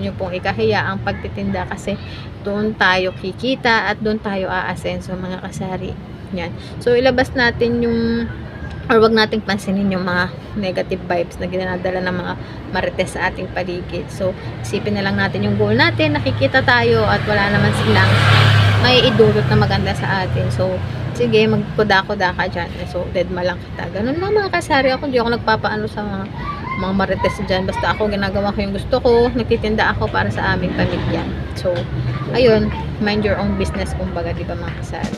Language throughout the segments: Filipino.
nyo pong ikahiya ang pagtitinda kasi doon tayo kikita at doon tayo aasenso mga kasari. Yan. So ilabas natin yung or wag nating pansinin yung mga negative vibes na ginadala ng mga marites sa ating paligid. So isipin na lang natin yung goal natin, nakikita tayo at wala naman silang may idulot na maganda sa atin. So sige, magkuda-kuda ka dyan. So deadma lang kita. Ganun lang mga kasari. Ako hindi ako nagpapaano sa mga marites dyan. Basta ako ginagawa ko yung gusto ko. Nagtitinda ako para sa aming pamilya. So ayun, mind your own business kumbaga, di ba mga kasari?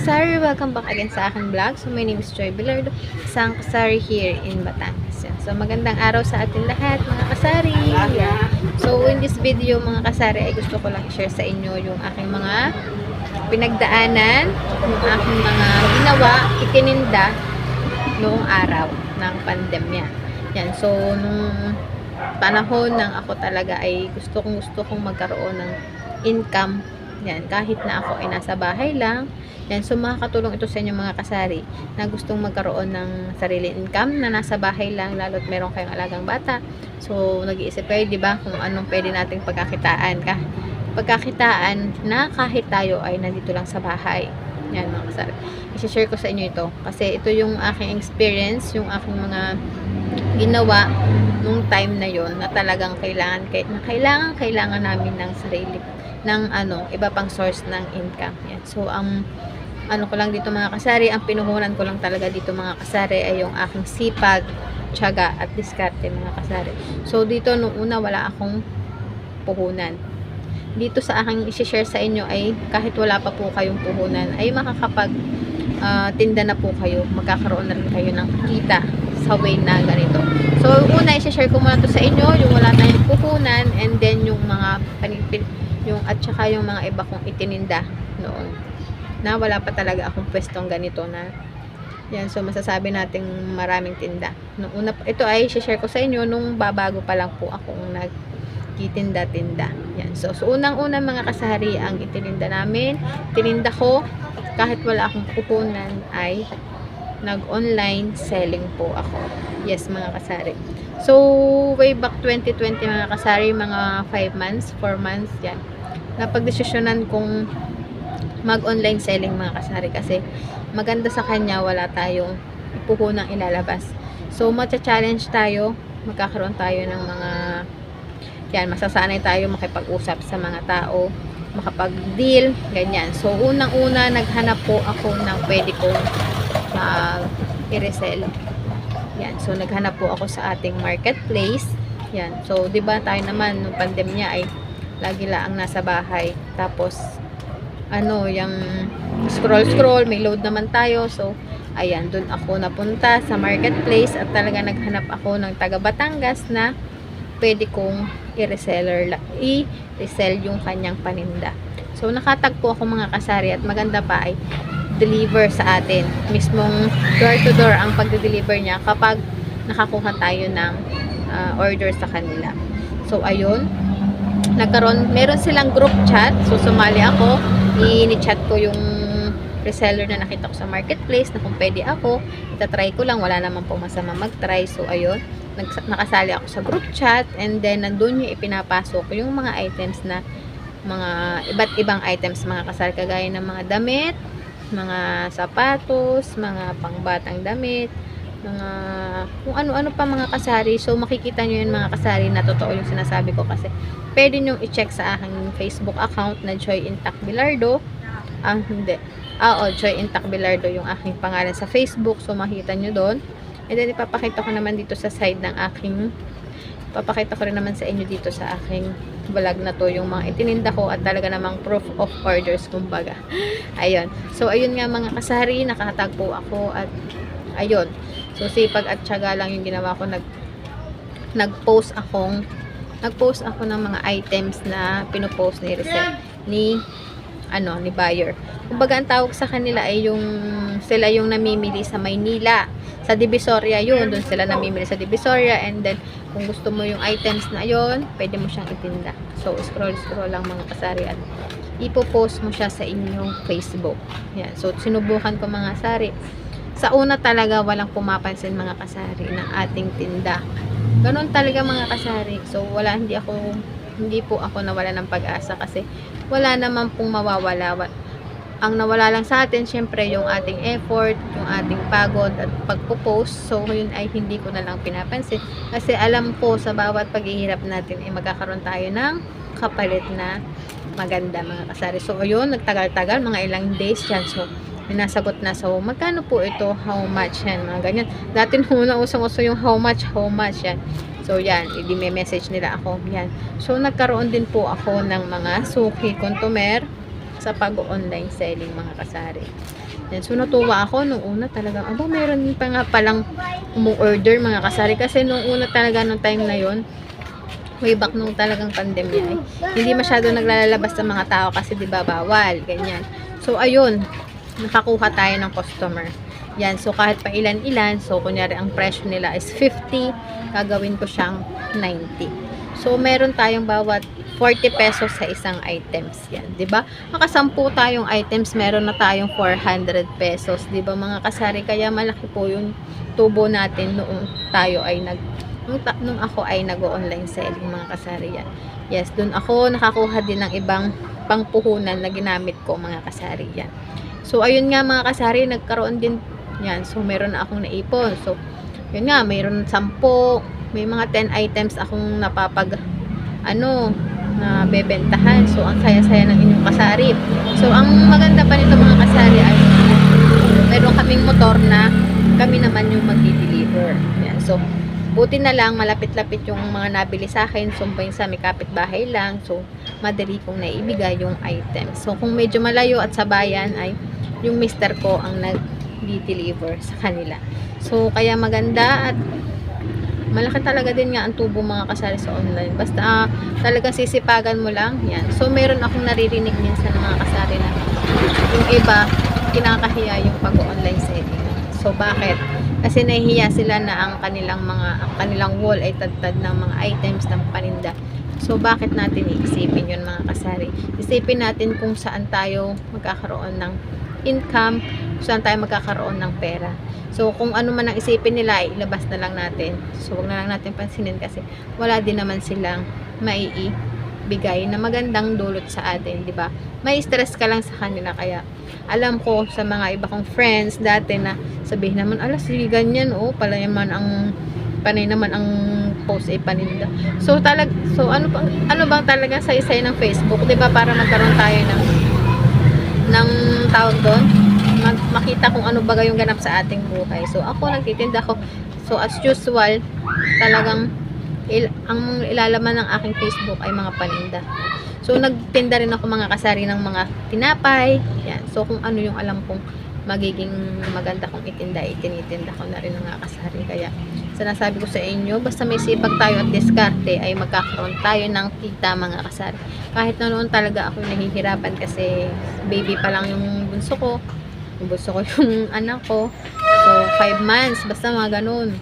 Kasari, welcome back again sa aking vlog. So my name is Joy Bilardo, isang kasari here in Batangas. So magandang araw sa atin lahat mga kasari. So in this video mga kasari ay gusto ko lang i-share sa inyo yung aking mga pinagdaanan, yung aking mga ginawa, itininda noong araw ng pandemya. Yan, so nung panahon ng ako talaga ay gusto kong magkaroon ng income. Yan, kahit na ako ay nasa bahay lang. Yan, so makakatulong ito sa inyo mga kasari na gustong magkaroon ng sarili income na nasa bahay lang, lalo't meron kayong alagang bata. So nag-iisip kayo, di ba, kung anong pwede nating pagkakitaan na kahit tayo ay nandito lang sa bahay. Yan mga kasari. I-share ko sa inyo ito kasi ito yung aking experience, yung aking mga ginawa nung time na yon na talagang kailangan namin ng sarili ng iba pang source ng income. Yan. So ko lang dito mga kasari, ang pinuhunan ko lang talaga dito mga kasari ay yung aking sipag, tiyaga at diskarte mga kasari. So dito nung una wala akong puhunan. Dito sa aking i-share sa inyo ay kahit wala pa po kayong puhunan ay makakapag tinda na po kayo, magkakaroon na rin kayo ng kita sa way na ganito. So una i-share ko muna to sa inyo yung wala tayong puhunan, and then yung mga at saka yung mga iba kong itininda noon na wala pa talaga akong pwestong ganito na yan. So masasabi nating maraming tinda nung una. Ito ay share ko sa inyo nung babago pa lang po akong nagtitinda-tinda. Yan. So unang-una mga kasari, ang itininda ko kahit wala akong puhunan ay nag-online selling po ako. Yes mga kasari. So way back 2020 mga kasari, mga 5 months, 4 months yan, napagdesisyonan kong mag-online selling mga kasari kasi maganda sa kanya, wala tayong puhunang ilalabas. So matcha-challenge tayo, magkakaroon tayo ng mga masasanay tayo makipag-usap sa mga tao, makapag-deal, ganyan. So unang-una naghanap po ako ng pwede kong i-resell. Yan. So naghanap po ako sa ating marketplace. Yan. So 'di ba tayo naman nung pandemya ay lagi lang nasa bahay. Tapos yung scroll, may load naman tayo. So ayan, doon ako napunta sa marketplace at talaga naghanap ako ng taga Batangas na pwede kong i-resell yung kanyang paninda. So nakatagpo ako mga kasari, at maganda pa ay deliver sa atin. Mismong door to door ang pagde-deliver niya kapag nakakuha tayo ng order sa kanila. So ayun, meron silang group chat. So sumali ako, i-chat ko yung reseller na nakita ko sa marketplace na kung pwede ako, itatry ko lang, wala naman po masama mag-try. So ayun, nakasali ako sa group chat, and then nandun yung ipinapasok yung mga items na mga iba't ibang items mga kasari, kagaya ng mga damit, mga sapatos, mga pangbatang damit, mga kung ano-ano pa mga kasari. So makikita nyo yun mga kasari na totoo yung sinasabi ko, kasi pwede nyo i-check sa aking Facebook account na Joy Intac Bilardo. Joy Intac Bilardo yung aking pangalan sa Facebook. So makita nyo doon. And then ipapakita ko naman dito sa side ng aking papakita ko rin naman sa inyo dito sa aking vlog na to yung mga itininda ko at talaga namang proof of orders kumbaga. Ayun. So ayun nga mga kasari, nakatagpo ako at ayun. So sipag at tiyaga lang yung ginawa ko. Nag-post ako ng mga items na pinopost ni ni buyer. Kumbaga ang tawag sa kanila ay sila yung namimili sa Maynila. Sa Divisoria yun, doon sila namimili sa Divisoria, and then kung gusto mo yung items na yon, pwede mo siyang itinda. So scroll lang mga kasari at ipopost mo siya sa inyong Facebook. Yan. So sinubukan ko mga kasari. Sa una talaga walang pumapansin mga kasari ng ating tinda. Ganon talaga mga kasari. So hindi po ako nawala ng pag-asa kasi wala naman pong mawawala. Ang nawala lang sa atin, syempre, yung ating effort, yung ating pagod at pagpo-post. So, yun ay hindi ko na lang pinapansin. Kasi alam ko sa bawat paghihirap natin ay magkakaroon tayo ng kapalit na maganda mga kasari. So, yun, nagtagal-tagal, mga ilang days yan. So, nasagot na. So, magkano po ito? How much? Yan, mga ganyan. Dati nung usong-uso yung how much yan. So, yan, may message nila ako. Yan. So, nagkaroon din po ako ng mga suki consumer sa pag-online selling mga kasari. Yan. So, natuwa ako nung una talagang, meron pa nga palang umu-order mga kasari. Kasi nung una talaga, nung time na yon, way back nung talagang pandemya, hindi masyado naglalabas sa mga tao kasi di ba bawal, ganyan. So, ayun, nakakuha tayo ng customer. Yan, so kahit pa ilan-ilan, so kunyari ang presyo nila is 50, gagawin ko siyang 90. So, meron tayong bawat 40 pesos sa isang items. Yan, 'di ba? Makasampu tayong items, meron na tayong 400 pesos, 'di ba mga kasari? Kaya malaki po yung tubo natin noong nung ako ay nag-online selling mga kasari yan. Yes, doon ako nakakuha din ng ibang pangpuhunan na ginamit ko mga kasari yan. So, ayun nga mga kasari, nagkaroon din yan. So, meron na akong naipon. So, yun nga, mayroon 10, may mga 10 items akong na bebentahan. So, ang saya-saya ng inyong kasari. So, ang maganda pa nito mga kasari ay meron kaming motor na kami naman yung magdi-deliver. Yan. So, buti na lang, malapit-lapit yung mga nabili sa akin. So, sa may kapitbahay lang. So, madali kong naibigay yung item. So, kung medyo malayo at sa bayan ay yung mister ko ang nag-deliver sa kanila. So, kaya maganda at malaki talaga din nga ang tubo mga kasari sa online. Basta talagang sisipagan mo lang. Yan. So, meron akong naririnig minsan mga kasari na yung iba, kinakahiya yung pag-online selling. So, bakit? Kasi nahihiya sila na ang kanilang wall ay tad-tad ng mga items ng paninda. So, bakit natin iisipin yun mga kasari? Isipin natin kung saan tayo magkakaroon ng income, kung saan tayo magkakaroon ng pera. So, kung ano man ang isipin nila, ilabas na lang natin. So, huwag na lang natin pansinin kasi wala din naman silang maiibigay na magandang dulot sa atin, di ba? May stress ka lang sa kanila. Kaya, alam ko sa mga iba kong friends dati na sabihin naman, sige ganyan, panay naman ang post ay paninda. So, ano bang talaga sa isa ng Facebook, di ba? Para magkaroon tayo ng tawag doon, makita kung ano baga yung ganap sa ating buhay. So, ako nagtitinda ko. So, as usual, talagang ang ilalaman ng aking Facebook ay mga paninda. So, nagtinda rin ako mga kasari ng mga tinapay. Yan. So, kung ano yung alam kong magiging maganda kong itinitinda ko na rin mga kasari. Kaya, sinasabi ko sa inyo, basta may sipag tayo at diskarte, ay magkakaroon tayo ng kita mga kasari. Kahit na noon talaga ako nahihirapan kasi baby pa lang yung bunso ko. Yung anak ko. So, 5 months. Basta mga ganun.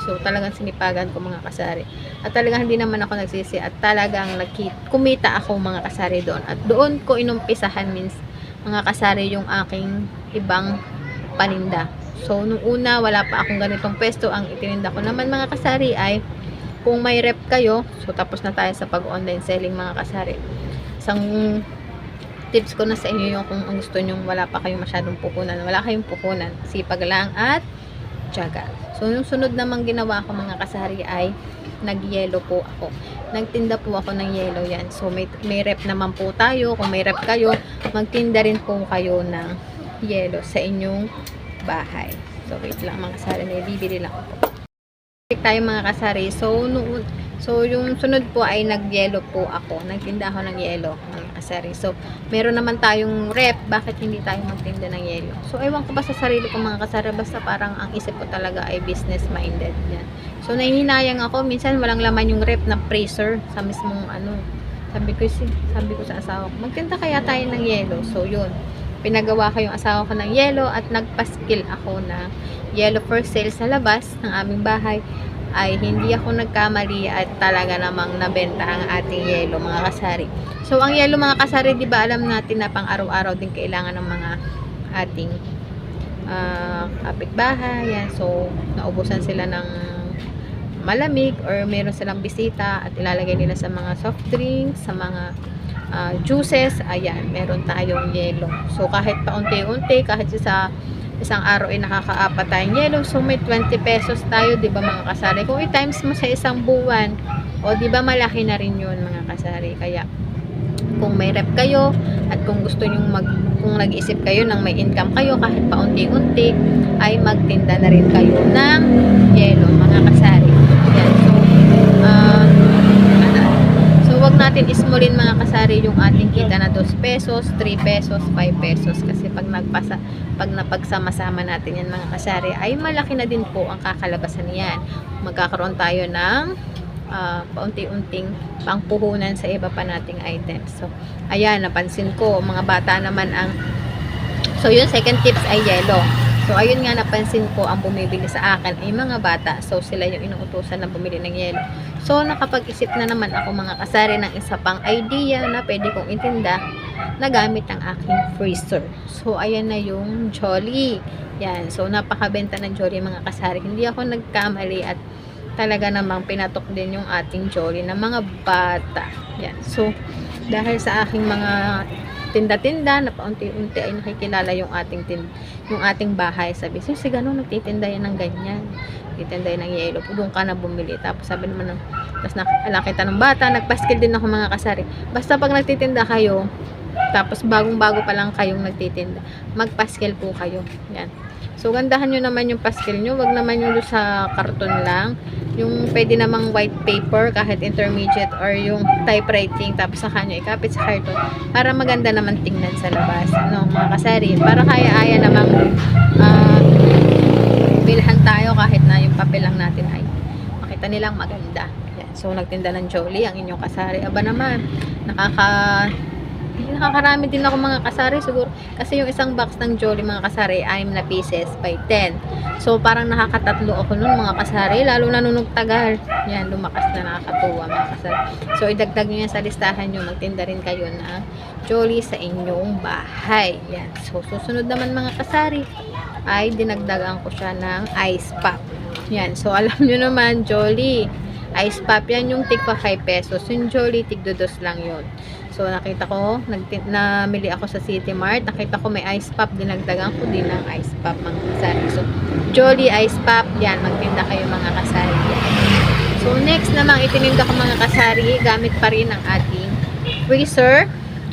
So, talagang sinipagan ko mga kasari. At talagang hindi naman ako nagsisi. At talagang kumita ako mga kasari doon. At doon ko inumpisahan mga kasari yung aking ibang paninda. So, nung una, wala pa akong ganitong pwesto. Ang itininda ko naman mga kasari ay kung may rep kayo. So, tapos na tayo sa pag-online selling mga kasari. Isang tips ko na sa inyo yung kung gusto nyo wala pa kayong masyadong puhunan, wala kayong puhunan, sipag lang at tiyaga. So, yung sunod namang ginawa ko mga kasari ay nag-yellow po ako. Nagtinda po ako ng yellow yan. So, may rep naman po tayo. Kung may rep kayo, magtinda rin po kayo ng yellow sa inyong bahay. So, wait lang mga kasari, bibili lang ako. Tayo mga kasari. So, So, yung sunod po ay nag-yelo po ako. Nagtinda ako ng yelo, mga kasari. So, meron naman tayong rep. Bakit hindi tayo magtinda ng yelo? So, ewan ko ba sa sarili ko, mga kasari. Basta parang ang isip ko talaga ay business-minded. Yan. So, nahihinayang ako. Minsan, walang laman yung rep na freezer sa mismong ano. Sabi ko sa asawa ko, magtinda kaya tayo ng yelo. So, yun. Pinagawa ko yung asawa ko ng yelo at nagpaskil ako na yelo for sale sa labas ng aming bahay. Ay hindi ako nagkamali at talaga namang nabenta ang ating yelo, mga kasari. So ang yelo, mga kasari, di ba alam natin na pang araw-araw din kailangan ng mga ating kapitbahay. Yan. So naubusan sila ng malamig or meron silang bisita at ilalagay nila sa mga soft drinks, sa mga juices. Ayan, meron tayong yelo. So kahit paunti-unti, kahit sa isang araw ay nakakaapat tayong yelo. So, may 20 pesos tayo, di ba, mga kasari? Kung i-times mo sa isang buwan, o di ba, malaki na rin yun, mga kasari. Kaya, kung may rep kayo, at kung gusto nyo kung nag-isip kayo ng may income kayo, kahit paunti-unti, ay magtinda na rin kayo ng yelo, mga kasari. Yan. So, wag natin ismulin, mga kasari, yung ating kita na 2 pesos, 3 pesos, 5 pesos. Kasi pag napagsama-sama natin yan, mga kasari, ay malaki na din po ang kakalabasan niyan. Magkakaroon tayo ng paunti-unting pangpuhunan sa iba pa nating items. So, ayan, napansin ko, mga bata naman so yun, second tips ay yelo. So, ayun nga, napansin ko, ang bumibili sa akin ay mga bata. So, sila yung inuutusan na bumili ng yelo. So, nakapag-isip na naman ako, mga kasari, ng isa pang idea na pwede kong itinda na gamit ang aking freezer. So, ayan na yung Jolly. Yan. So, napakabenta ng Jolly, mga kasari. Hindi ako nagkamali at talaga namang pinatok din yung ating Jolly ng mga bata. Yan. So, dahil sa aking mga tinda-tinda na paunti-unti ay nakikilala yung ating bahay. Sabi, so, si ganun, nagtitinda yan ng ganyan. Nagtitinda yan ng yelo. Doon ka na bumili. Tapos sabi naman tapos nakita ng bata, nagpaskil din ako, mga kasari. Basta pag nagtitinda kayo, tapos bagong-bago pa lang kayong nagtitinda, magpaskil po kayo. Yan. So, gandahan nyo naman yung paskil nyo. Wag naman yung sa karton lang. Yung pwede namang white paper, kahit intermediate, or yung typewriting, tapos saka nyo ikapit sa karton para maganda naman tingnan sa labas. Ano, mga kasari, para kaya-aya namang bilhan tayo kahit na yung papel lang natin ay makita nilang maganda. Yan. So, nagtinda ng Jolly ang inyong kasari. Aba naman, nakakarami din ako, mga kasari, siguro kasi yung isang box ng Jolly, mga kasari, 6 na pieces by 10. So parang nakakatatlo ako nun, mga kasari, lalo na nung tagal. Yan, lumakas na, nakakatuwa, mga kasari. So idagdag nyo yan sa listahan nyo, magtinda rin kayo ng Jolly sa inyong bahay. Yan. So susunod naman, mga kasari, ay dinagdagan ko siya ng ice pop. Yan. So alam nyo naman, Jolly ice pop, yan yung tig pa 5 pesos. Yung Jolly, tig 2 lang yun. So, nakita ko, namili ako sa City Mart. Nakita ko may ice pop, dinagdagan ko din ng ice pop, mga kasari. So, Jolly ice pop, yan, magtinda kayo, mga kasari. Yan. So, next namang itininda ko, mga kasari, gamit pa rin ang ating freezer.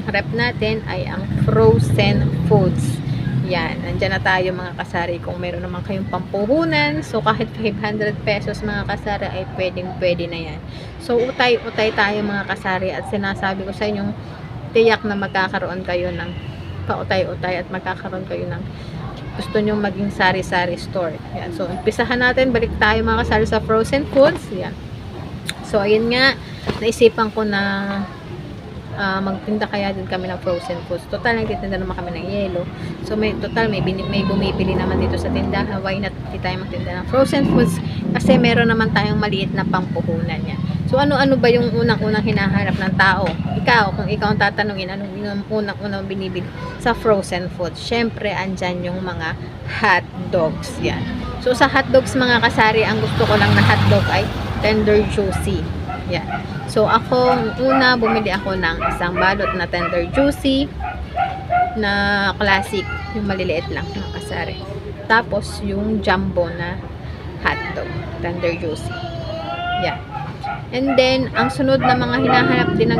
Rep natin ay ang frozen foods. Yan, nandyan na tayo, mga kasari. Kung meron naman kayong pampuhunan, so kahit 500 pesos, mga kasari, ay pwedeng-pwede na yan. So, utay-utay tayo, mga kasari, at sinasabi ko sa inyong tiyak na magkakaroon kayo ng pautay-utay at magkakaroon kayo ng gusto nyo maging sari-sari store. Yan. So, umpisahan natin, balik tayo, mga kasari, sa frozen foods. Yan. So, ayun nga, naisipan ko na magtinda kaya din kami ng frozen foods. Total, nagtitinda naman kami ng yelo. So, may bumibili naman dito sa tindahan. Why not hindi tayo magtinda ng frozen foods? Kasi meron naman tayong maliit na pampuhunan yan. So, ano-ano ba yung unang-unang hinahanap ng tao? Ikaw, kung ikaw ang tatanungin, anong yung unang-unang binibili sa frozen foods? Syempre, andyan yung mga hot dogs. Yan. So, sa hot dogs, mga kasari, ang gusto ko lang na hot dog ay tender juicy. Yan. So, bumili ako ng isang balot na tender juicy na classic, yung maliliit lang, mga kasari. Tapos, yung jumbo na hotdog, tender juicy. Yan. And then, ang sunod na mga hinahanap din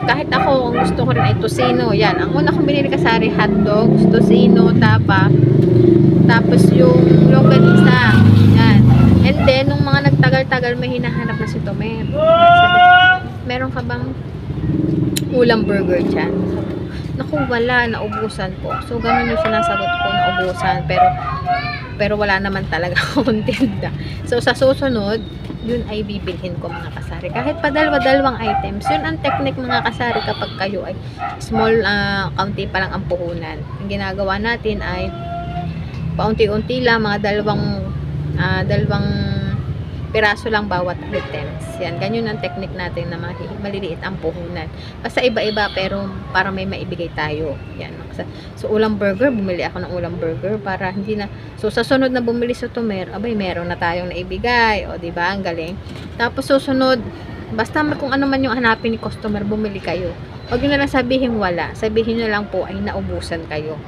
kahit ako, ang gusto ko rin ay tocino. Yan. Ang una kong binili, kasari, hotdogs, tocino, tapos yung longganisa. Yan. And then, nung mga nagtagal tagal-tagal may hinahanap na si Tomer. Sabi, meron ka bang ulam burger dyan? Naku, wala, naubusan po. So, ganun yung sinasagot ko, naubusan. Pero wala naman talaga akong tinda. So, sa susunod, yun ay bibilhin ko mga kasari. Kahit pa dalawa-dalawang items, yun ang technique mga kasari kapag kayo ay small, kaunti pa lang ang puhunan. Ang ginagawa natin ay paunti-unti lang, mga dalawang piraso lang bawat items. Yan, ganyan ang technique natin na maliliit ang puhunan. Basta iba-iba pero para may maibigay tayo. Yan. So, ulam burger, bumili ako ng ulam burger para hindi na, so sa sunod na bumili sa Tomer, abay, meron na tayong naibigay. O, diba? Ang galing. Tapos, susunod, basta kung ano man yung hanapin ni customer, bumili kayo. Huwag nyo na lang sabihin wala. Sabihin nyo lang po ay naubusan kayo.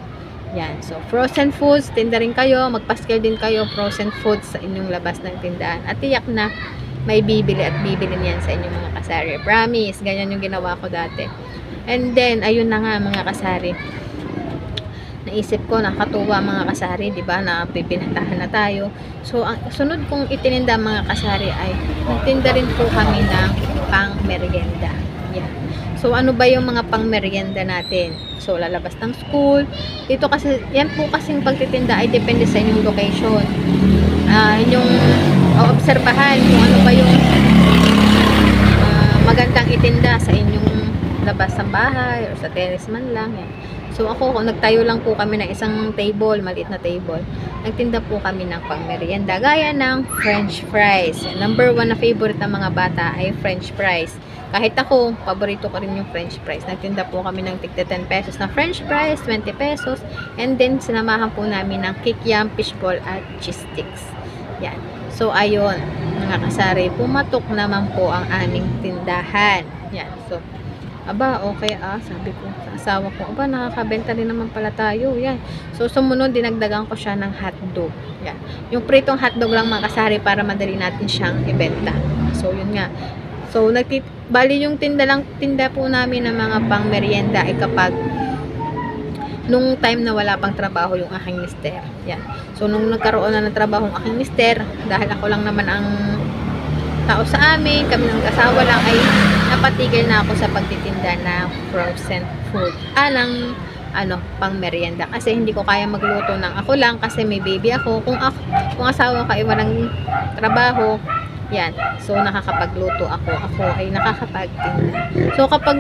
Yan. So, frozen foods, tinda rin kayo. Magpaskil din kayo, frozen foods sa inyong labas ng tindahan. At tiyak na may bibili at bibili niyan sa inyong mga kasari. Promise. Ganyan yung ginawa ko dati. And then, ayun na nga mga kasari. Naisip ko, nakatuwa mga kasari, di ba, na pipinatahan na tayo. So, ang sunod kong itininda mga kasari ay nagtinda rin po kami ng pang merienda. Yan. So, ano ba yung mga pang merienda natin? So, lalabas ng school. Dito kasi, yan po kasing pagtitinda ay depende sa inyong location. Inyong obserbahan kung ano ba yung magandang itinda sa inyong labas ng bahay o sa terrace man lang. Yan. So, ako, kung nagtayo lang po kami ng isang table, maliit na table, nagtinda po kami ng pang merienda. Gaya ng French fries. Number 1 na favorite ng mga bata ay French fries. Kahit ako, paborito ko rin yung French fries. Nagtinda po kami ng tigda 10 pesos na French fries, 20 pesos. And then, sinamahan po namin ng kikiam, fishball, at cheese sticks. Yan. So, ayun, mga kasari, pumatok naman po ang aming tindahan. Yan. So, aba, okay sabi ko sa asawa ko, aba, nakakabenta din naman pala tayo. Yan. So, sumunod, dinagdagan ko siya ng hotdog. Yan. Yung pritong hotdog lang mga kasari para madali natin siyang ibenta. So, yun nga. So, bali yung tinda po namin ng mga pang merienda ay kapag nung time na wala pang trabaho yung aking mister. Yan. So, nung nagkaroon na ng trabaho ang aking mister, dahil ako lang naman ang tao sa amin, kami ng asawa lang, ay napatigil na ako sa pagtitinda na frozen food. Pang merienda. Kasi hindi ko kaya magluto ng ako lang kasi may baby ako. Kung asawa ko ay walang trabaho, yan. So, nakakapagluto ako. Ako ay nakakapagtinda. So, kapag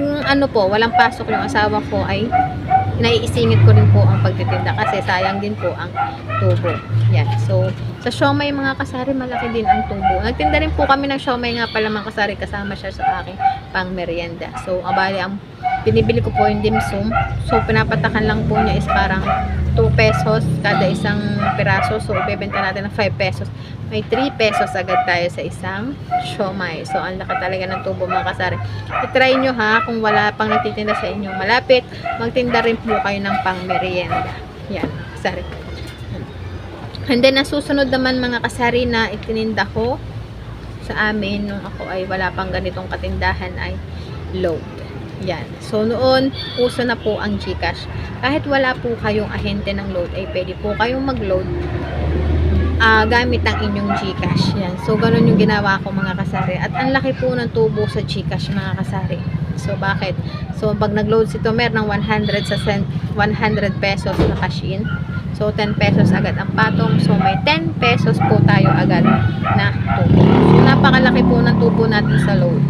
walang pasok yung asawa ko, ay naiisingit ko rin po ang pagtitinda kasi sayang din po ang tubo. Yan. So, sa siomay mga kasari, malaki din ang tubo. Nagtinda rin po kami ng siomay nga pala mga kasari, kasama siya sa aking pang merienda. So, abali, ang binibili ko po yung dimsum. So, pinapatakan lang po niya is parang 2 pesos kada isang piraso. So, ibebenta natin ng 5 pesos. May 3 pesos agad tayo sa isang siomay. So, ang laki talaga ng tubo mga kasari. I-try nyo ha, kung wala pang nagtitinda sa inyo malapit, magtinda rin po kayo ng pang merienda. Yan, kasari. And then, ang susunod naman mga kasari na itininda ko sa amin nung ako ay wala pang ganitong katindahan ay load. Yan. So, noon, uso na po ang GCash. Kahit wala po kayong ahente ng load, ay pwede po kayong mag-load gamit ang inyong GCash. Yan. So, ganun yung ginawa ko mga kasari. At ang laki po ng tubo sa GCash mga kasari. So, bakit? So, pag nag-load si Tomer ng 100 pesos na cash in, so 10 pesos agad ang patong. So, may 10 pesos po tayo agad na tubo. So, napakalaki po ng tubo natin sa load.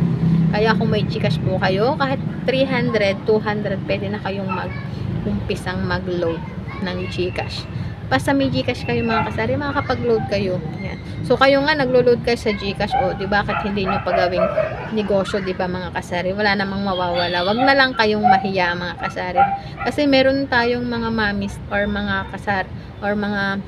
Kaya kung may GCash po kayo, kahit 300, 200, pwede na kayong umpisang mag-load ng GCash. Basta may GCash kayo mga kasari, makakapag-load kayo. Yan. So, kayo nga, naglo-load kayo sa GCash. O, di bakit hindi nyo pagawing negosyo, di ba mga kasari? Wala namang mawawala. Wag na lang kayong mahiya mga kasari. Kasi meron tayong mga mamis or mga kasari or mga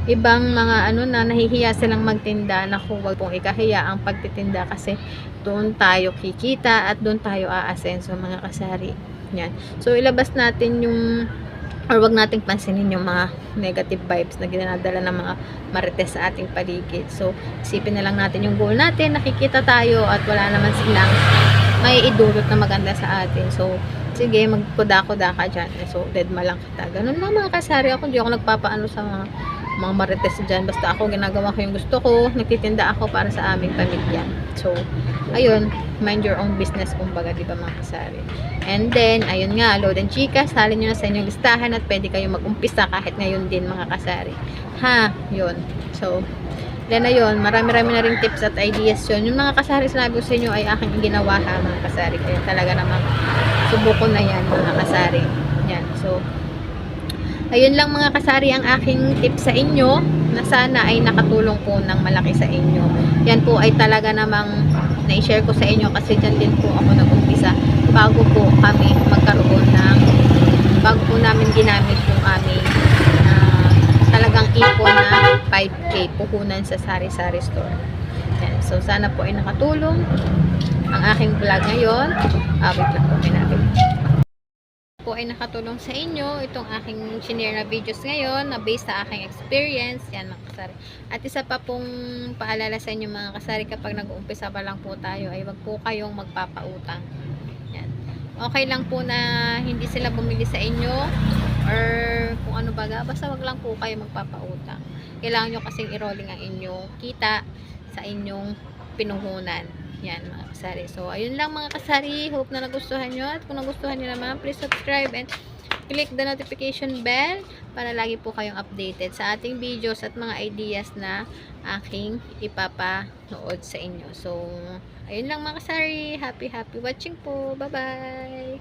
ibang mga na nahihiya silang magtinda. Naku, wag pong ikahiya ang pagtitinda kasi doon tayo kikita at doon tayo aasenso mga kasari. Yan. So, ilabas natin yung or wag nating pansinin yung mga negative vibes na ginadala ng mga marites sa ating paligid. So, isipin na lang natin yung goal natin, nakikita tayo at wala naman silang may idulot na maganda sa atin. So, sige, magkuda-kuda ka dyan. So, deadma lang kita. Ganun lang mga kasari. Ako, hindi ako nagpapaano sa mga marites dyan. Basta ako, ginagawa ko yung gusto ko. Nagtitinda ako para sa aming pamilya. So, ayun, mind your own business, kumbaga, di ba mga kasari. And then, ayun nga, load and chika, salin nyo na sa inyong listahan at pwede kayong mag-umpisa kahit ngayon din mga kasari. Ha, yun. So, yan na yun, marami-rami na rin tips at ideas yun. Yung mga kasari sinabi ko sa inyo ay aking ginawa ha mga kasari. Kaya talaga namang subukon na yan mga kasari. Yan, so, ayun lang mga kasari ang aking tips sa inyo na sana ay nakatulong po ng malaki sa inyo. Yan po ay talaga namang na-share ko sa inyo kasi dyan din po ako nag-umpisa bago po kami magkaroon ng bago po namin ginamit yung aming talagang ipon na 5K puhunan sa sari-sari store. Yan. So sana po ay nakatulong ang aking vlog ngayon. Wait lang po, minabit po ay nakatulong sa inyo itong aking shinare na videos ngayon na based sa aking experience. Yan mga kasari. At isa pa pong paalala sa inyo mga kasari, kapag nag-uumpisa pa lang po tayo ay wag po kayong magpapautang. Yan. Okay lang po na hindi sila bumili sa inyo or kung ano baga, basta wag lang po kayo magpapautang. Kailangan nyo kasing i-rolling ang inyong kita sa inyong pinuhunan. Yan mga kasari. So, ayun lang mga kasari. Hope na nagustuhan nyo. At kung nagustuhan nyo naman, please subscribe and click the notification bell para lagi po kayong updated sa ating videos at mga ideas na aking ipapanood sa inyo. So, ayun lang mga kasari. Happy watching po. Bye-bye!